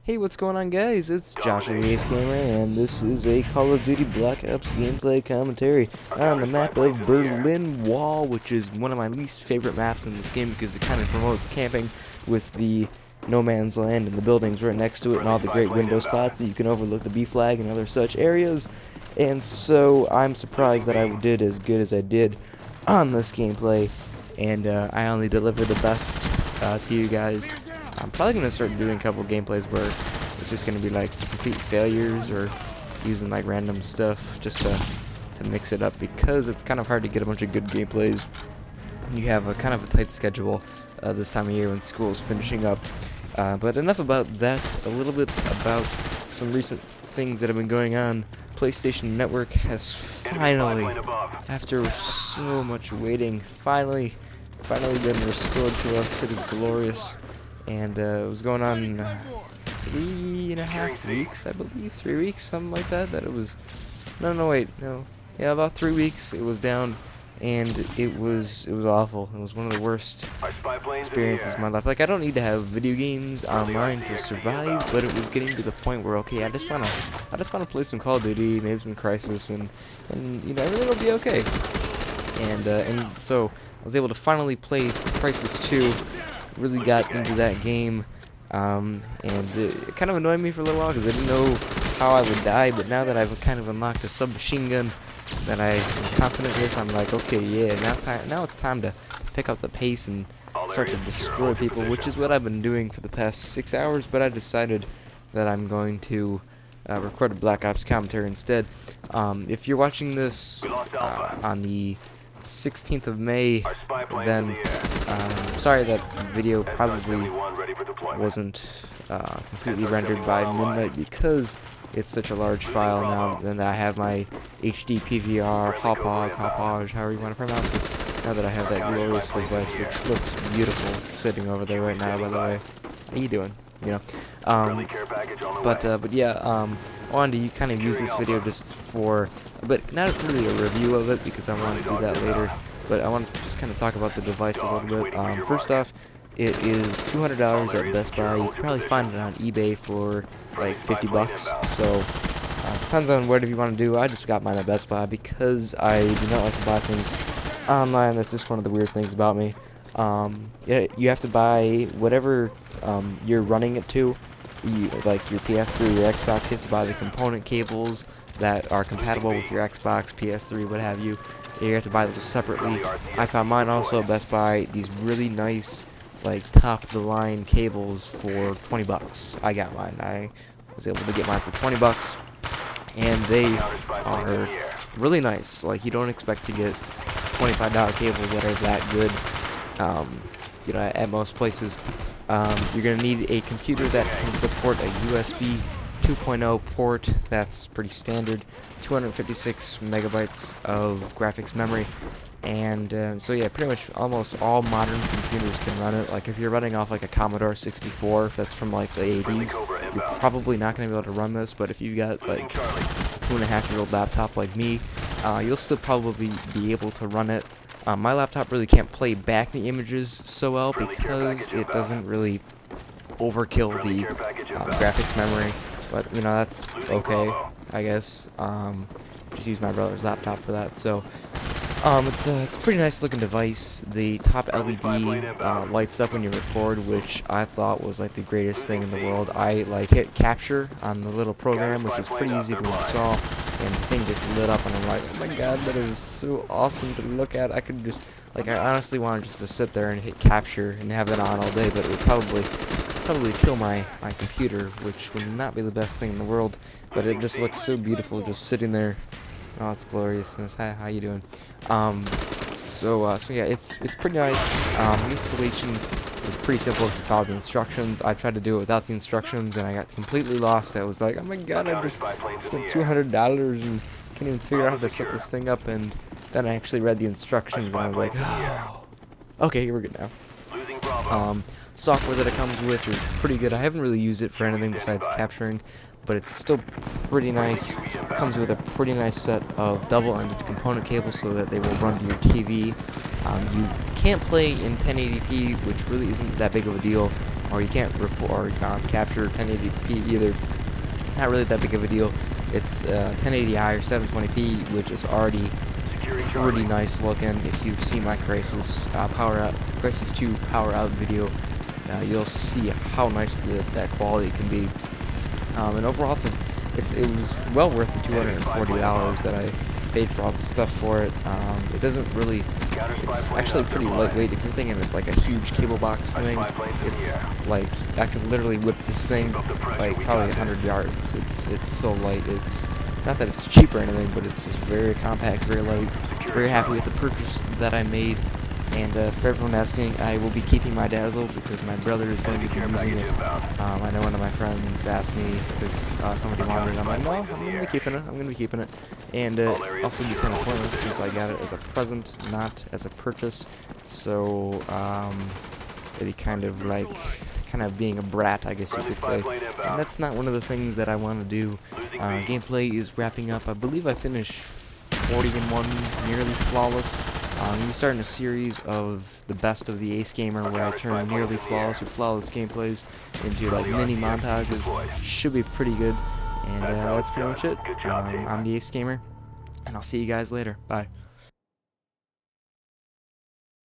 Hey, what's going on, guys? It's xTheAceGamer, and this is a Call of Duty Black Ops gameplay commentary on the map of Berlin Wall, which is one of my least favorite maps in this game because it kind of promotes camping with the no man's land and the buildings right next to it and all the great window spots that you can overlook the B flag and other such areas. And so I'm surprised that I did as good as I did on this gameplay, and I only deliver the best to you guys. I'm probably going to start doing a couple gameplays where it's just going to be like complete failures or using like random stuff just to mix it up, because it's kind of hard to get a bunch of good gameplays when you have a kind of a tight schedule this time of year when school is finishing up. But enough about that, a little bit about some recent things that have been going on. PlayStation Network has finally, after so much waiting, finally been restored to us. It is glorious. And it was going on 3.5 weeks, I believe, 3 weeks, something like that. That it was, yeah, about 3 weeks. It was down, and it was awful. It was one of the worst experiences of my life. Like, I don't need to have video games online to survive, but it was getting to the point where, okay, I just wanna play some Call of Duty, maybe some Crisis, and you know, everything will be okay. And so I was able to finally play Crisis 2. Really got into that game, and it kind of annoyed me for a little while because I didn't know how I would die, but now that I've kind of unlocked a submachine gun that I am confident with, I'm like, okay, yeah, now it's time to pick up the pace and start to destroy people, which is what I've been doing for the past 6 hours, but I decided that I'm going to record a Black Ops commentary instead. If you're watching this on the 16th of May, then sorry that video probably wasn't completely rendered by midnight because it's such a large file now. Then I have my HD PVR, hopage, however you want to pronounce it, now that I have that glorious device, which looks beautiful sitting over there right now, by the way. How you doing? You know, but yeah, I wanted to kind of use this video just for, but not really a review of it because I want to do that later, but I want to just kind of talk about the device a little bit. First off, it is $200 at Best Buy. You can probably find it on eBay for like 50 bucks, so depends on whatever you want to do. I just got mine at Best Buy because I do not like to buy things online. That's just one of the weird things about me. Yeah, you have to buy whatever you're running it to, like your PS3 or your Xbox. You have to buy the component cables that are compatible with your Xbox, PS3, what have you. You have to buy those separately. I found mine also at Best Buy, these really nice, like, top-of-the-line cables for 20 bucks. I got mine. I was able to get mine for 20 bucks, and they are really nice. Like, you don't expect to get $25 cables that are that good. You know, at most places. You're going to need a computer that can support a USB 2.0 port. That's pretty standard. 256 megabytes of graphics memory. And so yeah, pretty much almost all modern computers can run it. Like if you're running off like a Commodore 64, that's from like the 80s, you're probably not going to be able to run this. But if you've got like a 2.5-year-old laptop like me, you'll still probably be able to run it. My laptop really can't play back the images so well because it doesn't really overkill the graphics memory, but you know, that's okay, I guess. Just use my brother's laptop for that. So it's a pretty nice looking device. The top LED lights up when you record, which I thought was like the greatest thing in the world. I like hit capture on the little program, which is pretty easy to install, and the thing just lit up, and I'm like, oh my god, that is so awesome to look at. I could just, like, I honestly wanted just to sit there and hit capture and have it on all day, but it would probably kill my computer, which would not be the best thing in the world. But it just looks so beautiful just sitting there. Oh, it's gloriousness. Hi, how you doing? So yeah, it's pretty nice. The installation is pretty simple if you follow the instructions. I tried to do it without the instructions, and I got completely lost. I was like, oh my god, I just spent $200 and can't even figure out how to set this thing up. And then I actually read the instructions, and I was like, oh, okay, we're good now. Software that it comes with is pretty good. I haven't really used it for anything besides capturing, but it's still pretty nice. It comes with a pretty nice set of double-ended component cables so that they will run to your TV. You can't play in 1080p, which really isn't that big of a deal. or you can't record capture 1080p either. Not really that big of a deal. It's 1080i or 720p, which is already pretty nice looking. If you've seen my Crisis 2 power out video, you'll see how nice that quality can be. And overall, it was well worth the $240 that I paid for all the stuff for it. It doesn't really. It's actually pretty lightweight. If you're thinking it's like a huge cable box thing, it's like I could literally whip this thing like probably 100 yards. It's so light. It's not that it's cheap or anything, but it's just very compact, very light. Very happy with the purchase that I made. And for everyone asking, I will be keeping my Dazzle because my brother is going to be using it. I know one of my friends asked me because somebody wanted it. I'm like, no, I'm going to be keeping it. I'm going to be keeping it. And also be kind of pointless since I got it as a present, not as a purchase. So it'd be kind of like being a brat, I guess you could say. And that's not one of the things that I want to do. Gameplay is wrapping up. I believe I finished 40-1, nearly flawless. I'm going to be starting a series of the best of the xTheAceGamer where I turn nearly flawless or flawless gameplays into like mini montages. Should be pretty good. And that's pretty much it. I'm the xTheAceGamer, and I'll see you guys later. Bye.